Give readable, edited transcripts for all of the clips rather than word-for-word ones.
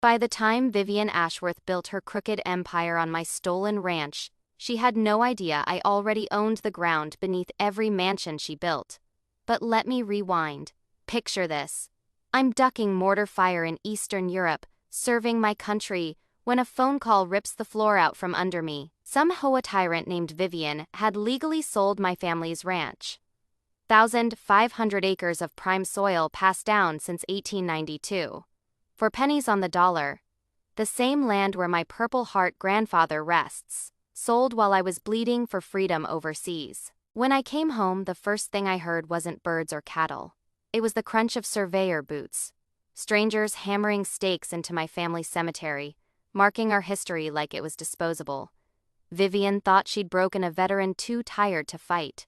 By the time Vivian Ashworth built her crooked empire on my stolen ranch, she had no idea I already owned the ground beneath every mansion she built. But let me rewind. Picture this. I'm ducking mortar fire in Eastern Europe, serving my country, when a phone call rips the floor out from under me. Some HOA tyrant named Vivian had legally sold my family's ranch. 1,500 acres of prime soil passed down since 1892. For pennies on the dollar. The same land where my Purple Heart grandfather rests, sold while I was bleeding for freedom overseas. When I came home, the first thing I heard wasn't birds or cattle. It was the crunch of surveyor boots. Strangers hammering stakes into my family cemetery, marking our history like it was disposable. Vivian thought she'd broken a veteran too tired to fight.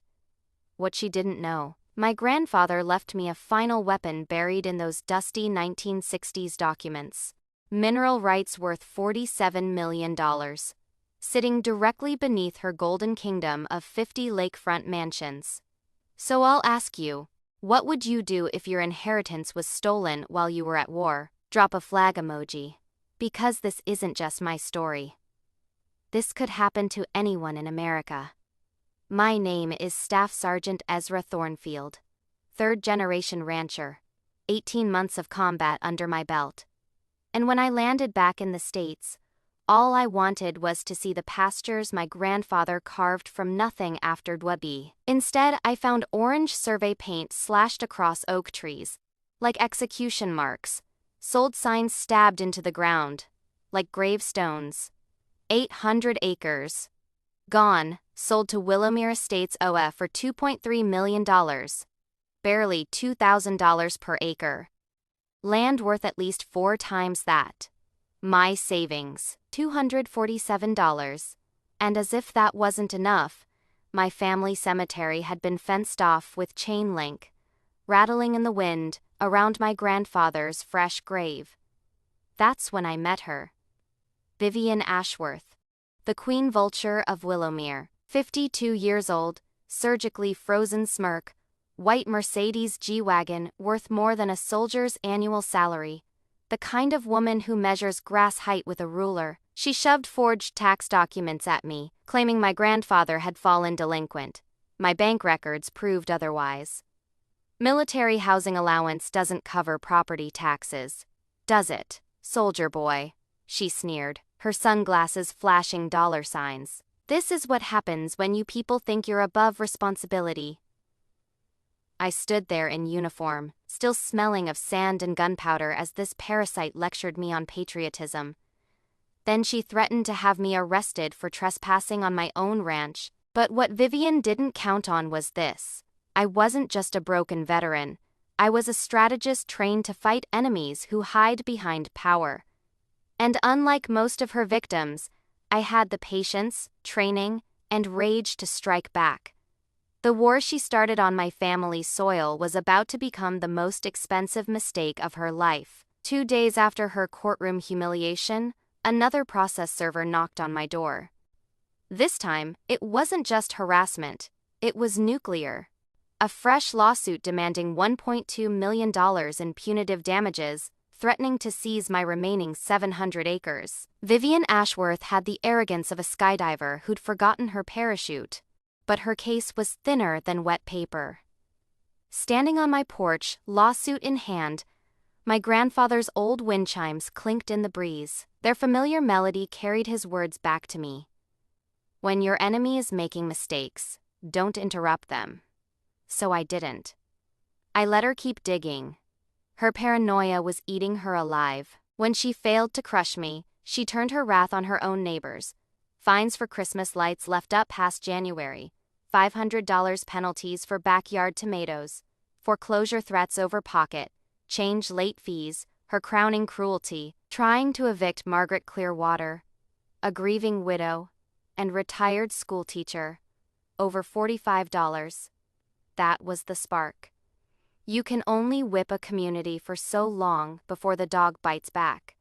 What she didn't know, my grandfather left me a final weapon buried in those dusty 1960s documents. Mineral rights worth $47 million. Sitting directly beneath her golden kingdom of 50 lakefront mansions. So I'll ask you, what would you do if your inheritance was stolen while you were at war? Drop a flag emoji. Because this isn't just my story. This could happen to anyone in America. My name is Staff Sergeant Ezra Thornfield. Third-generation rancher. 18 months of combat under my belt. And when I landed back in the States, all I wanted was to see the pastures my grandfather carved from nothing after Dwabi. Instead, I found orange survey paint slashed across oak trees, like execution marks, sold signs stabbed into the ground, like gravestones. 800 acres. Gone, sold to Willowmere Estates OF for $2.3 million. Barely $2,000 per acre. Land worth at least 4 times that. My savings, $247. And as if that wasn't enough, my family cemetery had been fenced off with chain link, rattling in the wind, around my grandfather's fresh grave. That's when I met her. Vivian Ashworth. The Queen Vulture of Willowmere. 52 years old, surgically frozen smirk, white Mercedes G-Wagon worth more than a soldier's annual salary. The kind of woman who measures grass height with a ruler. She shoved forged tax documents at me, claiming my grandfather had fallen delinquent. My bank records proved otherwise. Military housing allowance doesn't cover property taxes. Does it, soldier boy? She sneered, her sunglasses flashing dollar signs. This is what happens when you people think you're above responsibility. I stood there in uniform, still smelling of sand and gunpowder as this parasite lectured me on patriotism. Then she threatened to have me arrested for trespassing on my own ranch. But what Vivian didn't count on was this. I wasn't just a broken veteran. I was a strategist trained to fight enemies who hide behind power. And unlike most of her victims, I had the patience, training, and rage to strike back. The war she started on my family's soil was about to become the most expensive mistake of her life. 2 days after her courtroom humiliation, another process server knocked on my door. This time, it wasn't just harassment, it was nuclear. A fresh lawsuit demanding $1.2 million in punitive damages, threatening to seize my remaining 700 acres. Vivian Ashworth had the arrogance of a skydiver who'd forgotten her parachute. But her case was thinner than wet paper. Standing on my porch, lawsuit in hand, my grandfather's old wind chimes clinked in the breeze. Their familiar melody carried his words back to me. When your enemy is making mistakes, don't interrupt them. So I didn't. I let her keep digging. Her paranoia was eating her alive. When she failed to crush me, she turned her wrath on her own neighbors. Fines for Christmas lights left up past January, $500 penalties for backyard tomatoes, foreclosure threats over pocket, change late fees, her crowning cruelty, trying to evict Margaret Clearwater, a grieving widow, and retired schoolteacher, over $45. That was the spark. You can only whip a community for so long before the dog bites back.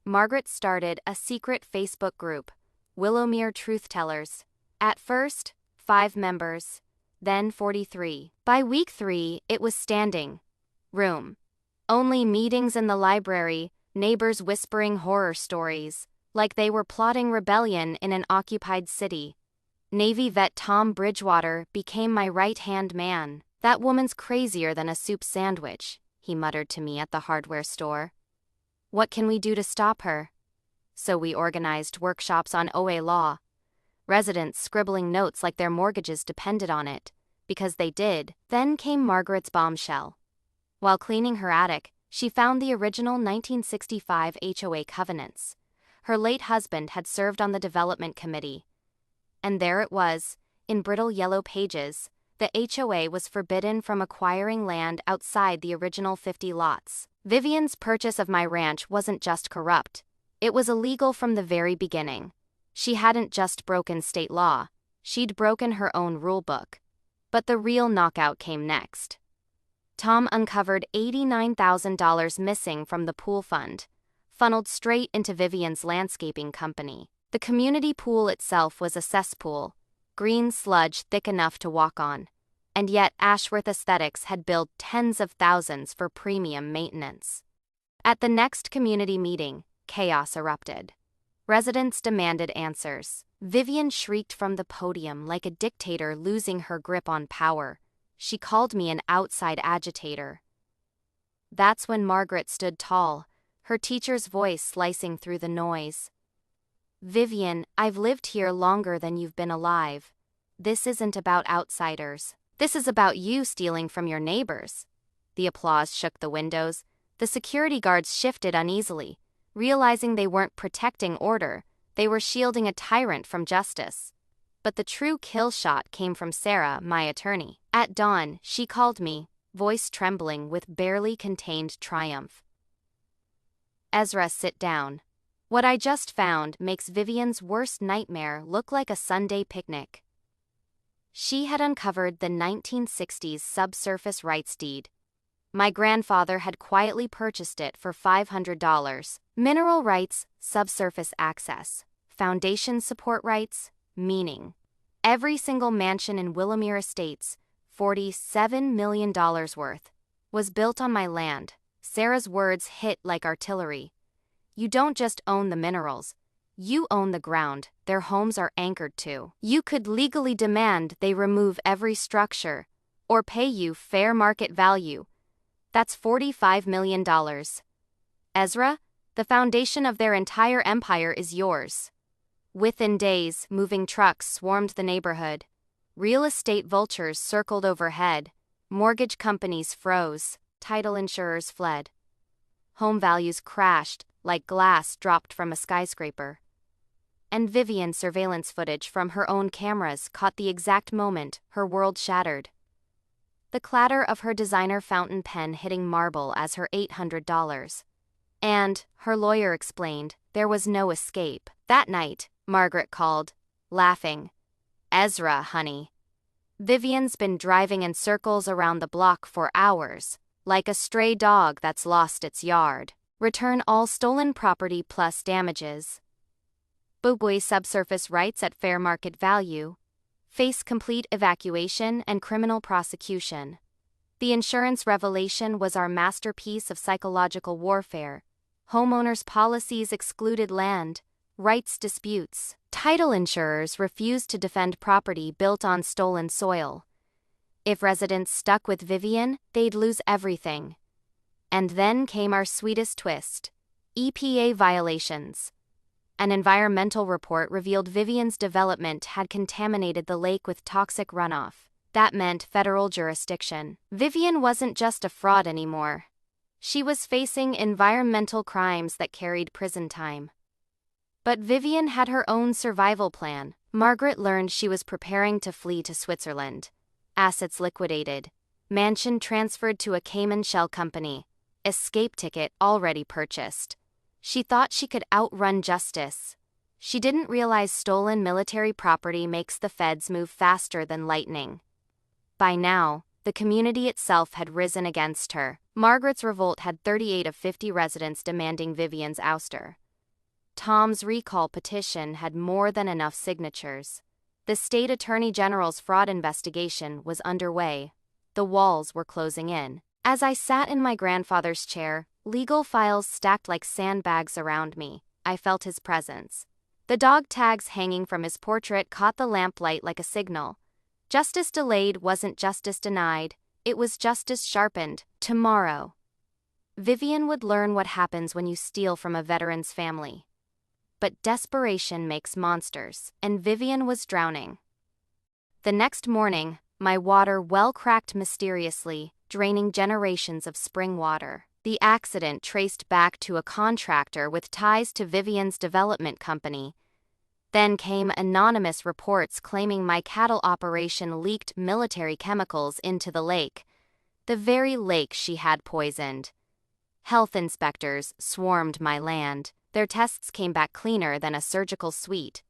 Margaret started a secret Facebook group, Willowmere Truth Tellers. At first, 5 members, then 43. By week 3, it was standing room. Only meetings in the library, neighbors whispering horror stories, like they were plotting rebellion in an occupied city. Navy vet Tom Bridgewater became my right-hand man. "That woman's crazier than a soup sandwich," he muttered to me at the hardware store. "What can we do to stop her?" So we organized workshops on OA law. Residents scribbling notes like their mortgages depended on it, because they did. Then came Margaret's bombshell. While cleaning her attic, she found the original 1965 HOA covenants. Her late husband had served on the development committee. And there it was, in brittle yellow pages. The HOA was forbidden from acquiring land outside the original 50 lots. Vivian's purchase of my ranch wasn't just corrupt. It was illegal from the very beginning. She hadn't just broken state law, she'd broken her own rulebook. But the real knockout came next. Tom uncovered $89,000 missing from the pool fund, funneled straight into Vivian's landscaping company. The community pool itself was a cesspool, green sludge thick enough to walk on. And yet Ashworth Aesthetics had billed tens of thousands for premium maintenance. At the next community meeting, chaos erupted. Residents demanded answers. Vivian shrieked from the podium like a dictator losing her grip on power. She called me an outside agitator. That's when Margaret stood tall, her teacher's voice slicing through the noise. "Vivian, I've lived here longer than you've been alive. This isn't about outsiders. This is about you stealing from your neighbors." The applause shook the windows. The security guards shifted uneasily, realizing they weren't protecting order, they were shielding a tyrant from justice. But the true kill shot came from Sarah, my attorney. At dawn, she called me, voice trembling with barely contained triumph. "Ezra, sit down. What I just found makes Vivian's worst nightmare look like a Sunday picnic." She had uncovered the 1960s subsurface rights deed. My grandfather had quietly purchased it for $500. Mineral rights, subsurface access, foundation support rights, meaning. Every single mansion in Willamere Estates, $47 million worth, was built on my land. Sarah's words hit like artillery. "You don't just own the minerals. You own the ground their homes are anchored to. You could legally demand they remove every structure, or pay you fair market value. That's $45 million. Ezra, the foundation of their entire empire is yours." Within days, moving trucks swarmed the neighborhood. Real estate vultures circled overhead. Mortgage companies froze. Title insurers fled. Home values crashed like glass dropped from a skyscraper. And Vivian's surveillance footage from her own cameras caught the exact moment her world shattered. The clatter of her designer fountain pen hitting marble as her $800. And, her lawyer explained, there was no escape. That night, Margaret called, laughing. "Ezra, honey. Vivian's been driving in circles around the block for hours, like a stray dog that's lost its yard. Return all stolen property plus damages. Booboy subsurface rights at fair market value. Face complete evacuation and criminal prosecution." The insurance revelation was our masterpiece of psychological warfare. Homeowners' policies excluded land rights disputes. Title insurers refused to defend property built on stolen soil. If residents stuck with Vivian, they'd lose everything. And then came our sweetest twist: EPA violations. An environmental report revealed Vivian's development had contaminated the lake with toxic runoff. That meant federal jurisdiction. Vivian wasn't just a fraud anymore. She was facing environmental crimes that carried prison time. But Vivian had her own survival plan. Margaret learned she was preparing to flee to Switzerland. Assets liquidated. Mansion transferred to a Cayman shell company. Escape ticket already purchased. She thought she could outrun justice. She didn't realize stolen military property makes the feds move faster than lightning. By now, the community itself had risen against her. Margaret's revolt had 38 of 50 residents demanding Vivian's ouster. Tom's recall petition had more than enough signatures. The state attorney general's fraud investigation was underway. The walls were closing in. As I sat in my grandfather's chair, legal files stacked like sandbags around me. I felt his presence. The dog tags hanging from his portrait caught the lamplight like a signal. Justice delayed wasn't justice denied, it was justice sharpened. Tomorrow, Vivian would learn what happens when you steal from a veteran's family. But desperation makes monsters, and Vivian was drowning. The next morning, my water well cracked mysteriously, draining generations of spring water. The accident traced back to a contractor with ties to Vivian's development company. Then came anonymous reports claiming my cattle operation leaked military chemicals into the lake, the very lake she had poisoned. Health inspectors swarmed my land. Their tests came back cleaner than a surgical suite.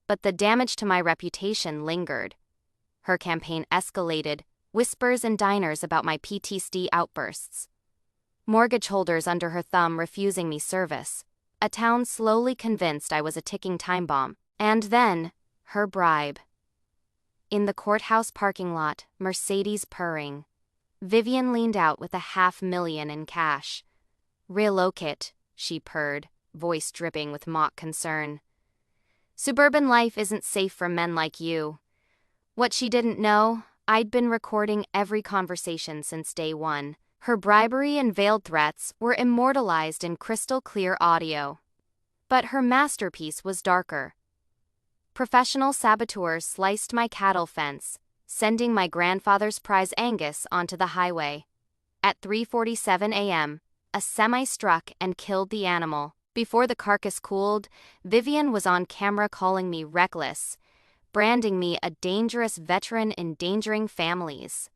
But the damage to my reputation lingered. Her campaign escalated, whispers and diners about my PTSD outbursts. Mortgage holders under her thumb refusing me service. A town slowly convinced I was a ticking time bomb. And then, her bribe. In the courthouse parking lot, Mercedes purring. Vivian leaned out with $500,000 in cash. Relocate, she purred, voice dripping with mock concern. Suburban life isn't safe for men like you. What she didn't know, I'd been recording every conversation since day one. Her bribery and veiled threats were immortalized in crystal-clear audio. But her masterpiece was darker. Professional saboteurs sliced my cattle fence, sending my grandfather's prize Angus onto the highway. At 3:47 a.m., a semi struck and killed the animal. Before the carcass cooled, Vivian was on camera calling me reckless, branding me a dangerous veteran endangering families.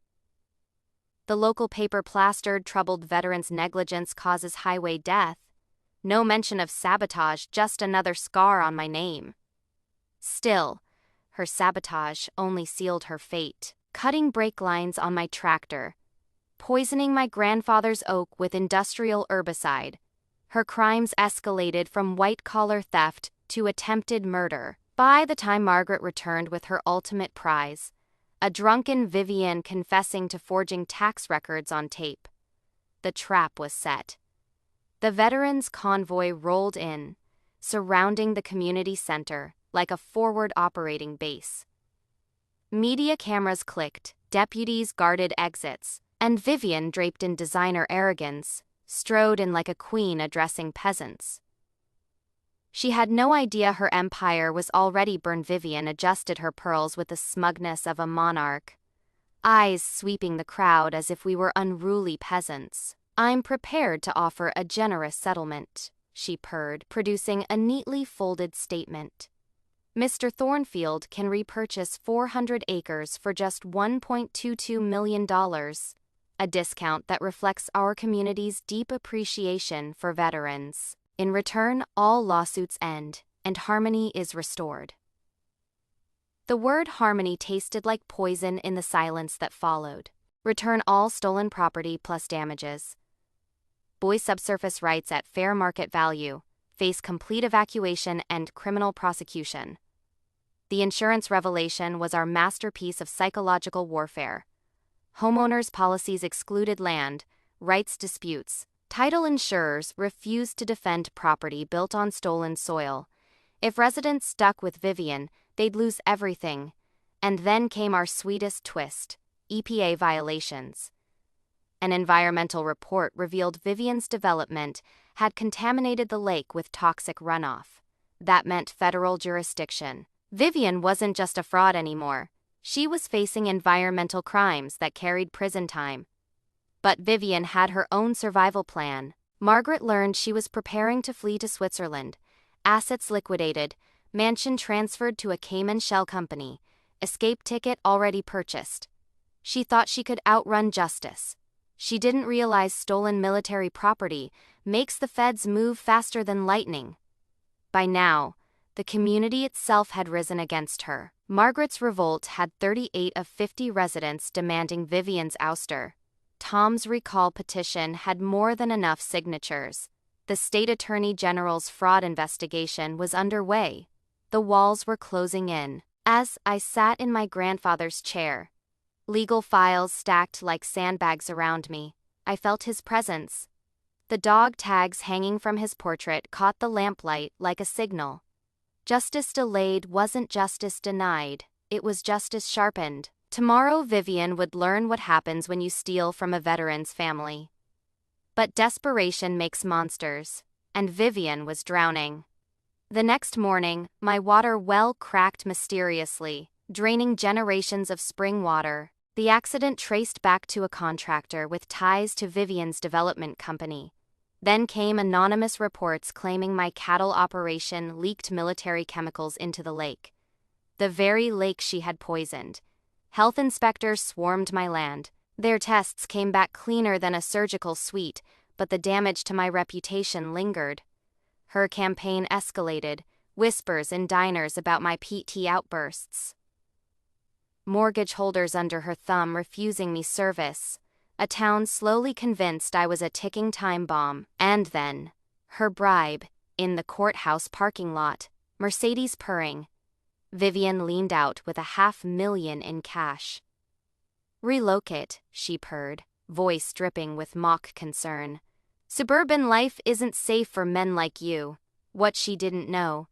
The local paper plastered troubled veterans' negligence causes highway death. No mention of sabotage, just another scar on my name. Still, her sabotage only sealed her fate, cutting brake lines on my tractor, poisoning my grandfather's oak with industrial herbicide. Her crimes escalated from white-collar theft to attempted murder. By the time Margaret returned with her ultimate prize, a drunken Vivian confessing to forging tax records on tape, the trap was set. The veterans' convoy rolled in, surrounding the community center like a forward operating base. Media cameras clicked, deputies guarded exits, and Vivian, draped in designer arrogance, strode in like a queen addressing peasants. She had no idea her empire was already burned. Vivian adjusted her pearls with the smugness of a monarch, eyes sweeping the crowd as if we were unruly peasants. I'm prepared to offer a generous settlement, she purred, producing a neatly folded statement. Mr. Thornfield can repurchase 400 acres for just $1.22 million, a discount that reflects our community's deep appreciation for veterans. In return, all lawsuits end, and harmony is restored. The word harmony tasted like poison in the silence that followed. Return all stolen property plus damages. Boy subsurface rights at fair market value, face complete evacuation and criminal prosecution. The insurance revelation was our masterpiece of psychological warfare. Homeowners' policies excluded land, rights disputes. Title insurers refused to defend property built on stolen soil. If residents stuck with Vivian, they'd lose everything. And then came our sweetest twist: EPA violations. An environmental report revealed Vivian's development had contaminated the lake with toxic runoff. That meant federal jurisdiction. Vivian wasn't just a fraud anymore. She was facing environmental crimes that carried prison time. But Vivian had her own survival plan. Margaret learned she was preparing to flee to Switzerland. Assets liquidated, mansion transferred to a Cayman shell company, escape ticket already purchased. She thought she could outrun justice. She didn't realize stolen military property makes the feds move faster than lightning. By now, the community itself had risen against her. Margaret's revolt had 38 of 50 residents demanding Vivian's ouster. Tom's recall petition had more than enough signatures. The state attorney general's fraud investigation was underway. The walls were closing in. As I sat in my grandfather's chair, legal files stacked like sandbags around me, I felt his presence. The dog tags hanging from his portrait caught the lamplight like a signal. Justice delayed wasn't justice denied, it was justice sharpened. Tomorrow Vivian would learn what happens when you steal from a veteran's family. But desperation makes monsters, and Vivian was drowning. The next morning, my water well cracked mysteriously, draining generations of spring water. The accident traced back to a contractor with ties to Vivian's development company. Then came anonymous reports claiming my cattle operation leaked military chemicals into the lake. The very lake she had poisoned. Health inspectors swarmed my land. Their tests came back cleaner than a surgical suite, but the damage to my reputation lingered. Her campaign escalated, whispers in diners about my PT outbursts. Mortgage holders under her thumb refusing me service. A town slowly convinced I was a ticking time bomb. And then, her bribe, in the courthouse parking lot, Mercedes purring. Vivian leaned out with $500,000 in cash. "Relocate," she purred, voice dripping with mock concern. "Suburban life isn't safe for men like you." What she didn't know.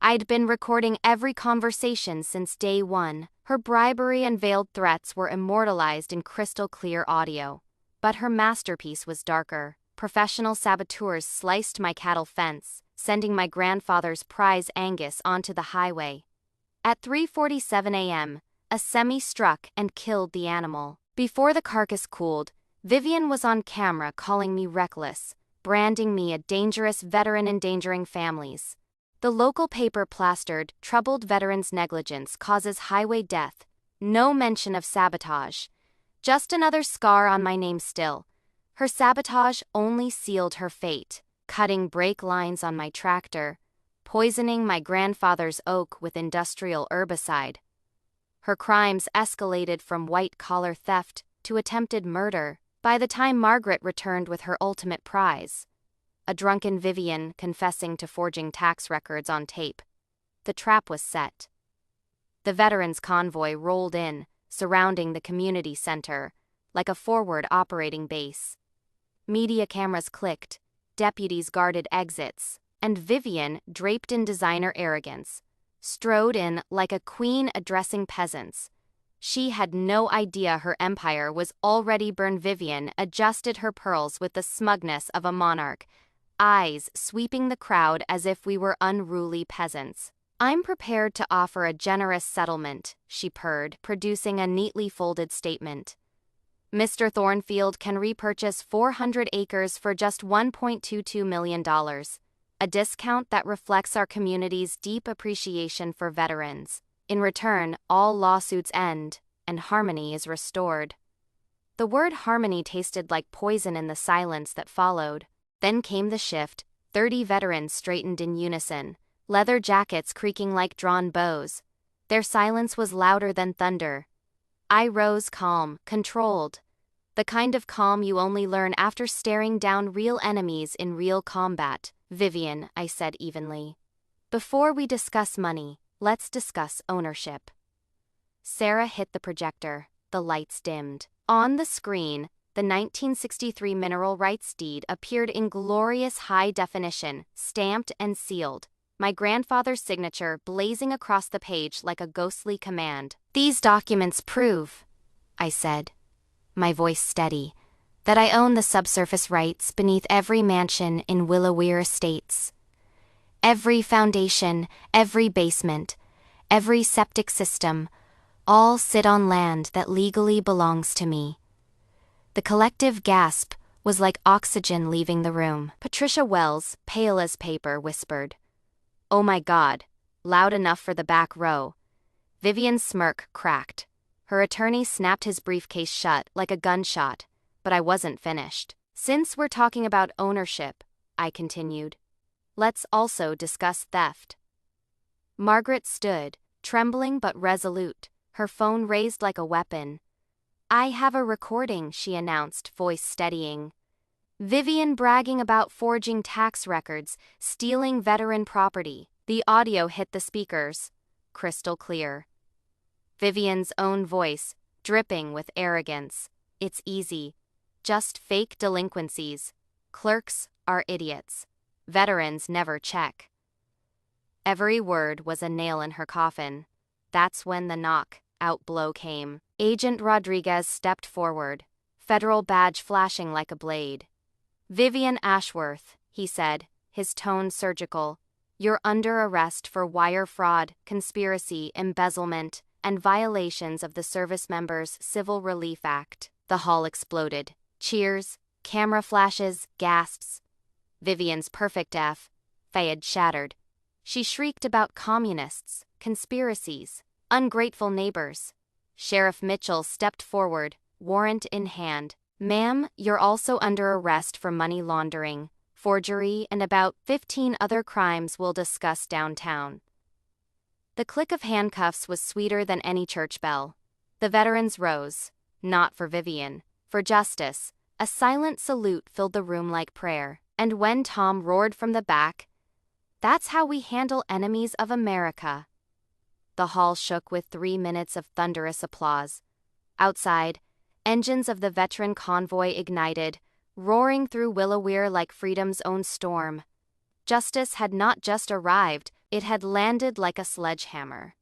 I'd been recording every conversation since day one. Her bribery and veiled threats were immortalized in crystal-clear audio. But her masterpiece was darker. Professional saboteurs sliced my cattle fence, sending my grandfather's prize Angus onto the highway. At 3:47 a.m., a semi struck and killed the animal. Before the carcass cooled, Vivian was on camera calling me reckless, branding me a dangerous veteran endangering families. The local paper plastered, "Troubled veterans' negligence causes highway death." No mention of sabotage. Just another scar on my name still. Her sabotage only sealed her fate, cutting brake lines on my tractor, poisoning my grandfather's oak with industrial herbicide. Her crimes escalated from white-collar theft to attempted murder. By the time Margaret returned with her ultimate prize, a drunken Vivian confessing to forging tax records on tape, the trap was set. The veterans' convoy rolled in, surrounding the community center, like a forward operating base. Media cameras clicked, deputies guarded exits, and Vivian, draped in designer arrogance, strode in like a queen addressing peasants. She had no idea her empire was already burned. Vivian adjusted her pearls with the smugness of a monarch, eyes sweeping the crowd as if we were unruly peasants. "I'm prepared to offer a generous settlement," she purred, producing a neatly folded statement. "Mr. Thornfield can repurchase 400 acres for just $1.22 million, a discount that reflects our community's deep appreciation for veterans. In return, all lawsuits end, and harmony is restored." The word harmony tasted like poison in the silence that followed. Then came the shift. 30 veterans straightened in unison, leather jackets creaking like drawn bows. Their silence was louder than thunder. I rose calm, controlled. The kind of calm you only learn after staring down real enemies in real combat. "Vivian," I said evenly, "before we discuss money, let's discuss ownership." Sarah hit the projector. The lights dimmed. On the screen, the 1963 mineral rights deed appeared in glorious high definition, stamped and sealed, my grandfather's signature blazing across the page like a ghostly command. "These documents prove," I said, my voice steady, "that I own the subsurface rights beneath every mansion in Willowweir Estates. Every foundation, every basement, every septic system, all sit on land that legally belongs to me." The collective gasp was like oxygen leaving the room. Patricia Wells, pale as paper, whispered, "Oh my God," loud enough for the back row. Vivian's smirk cracked. Her attorney snapped his briefcase shut like a gunshot, but I wasn't finished. "Since we're talking about ownership," I continued, "let's also discuss theft." Margaret stood, trembling but resolute, her phone raised like a weapon. "I have a recording," she announced, voice steadying. "Vivian bragging about forging tax records, stealing veteran property." The audio hit the speakers, crystal clear. Vivian's own voice, dripping with arrogance. "It's easy. Just fake delinquencies. Clerks are idiots. Veterans never check. Every word was a nail in her coffin. That's when the knock-out blow came. Agent Rodriguez stepped forward, federal badge flashing like a blade. "Vivian Ashworth," he said, his tone surgical, "you're under arrest for wire fraud, conspiracy, embezzlement, and violations of the Service Members Civil Relief Act." The hall exploded. Cheers, camera flashes, gasps. Vivian's perfect fade shattered. She shrieked about communists, conspiracies, ungrateful neighbors. Sheriff Mitchell stepped forward, warrant in hand. "Ma'am, you're also under arrest for money laundering, forgery, and about 15 other crimes we'll discuss downtown." The click of handcuffs was sweeter than any church bell. The veterans rose, not for Vivian, for justice. A silent salute filled the room like prayer. And when Tom roared from the back, "That's how we handle enemies of America," the hall shook with 3 minutes of thunderous applause. Outside, engines of the veteran convoy ignited, roaring through Willowweir like freedom's own storm. Justice had not just arrived, it had landed like a sledgehammer.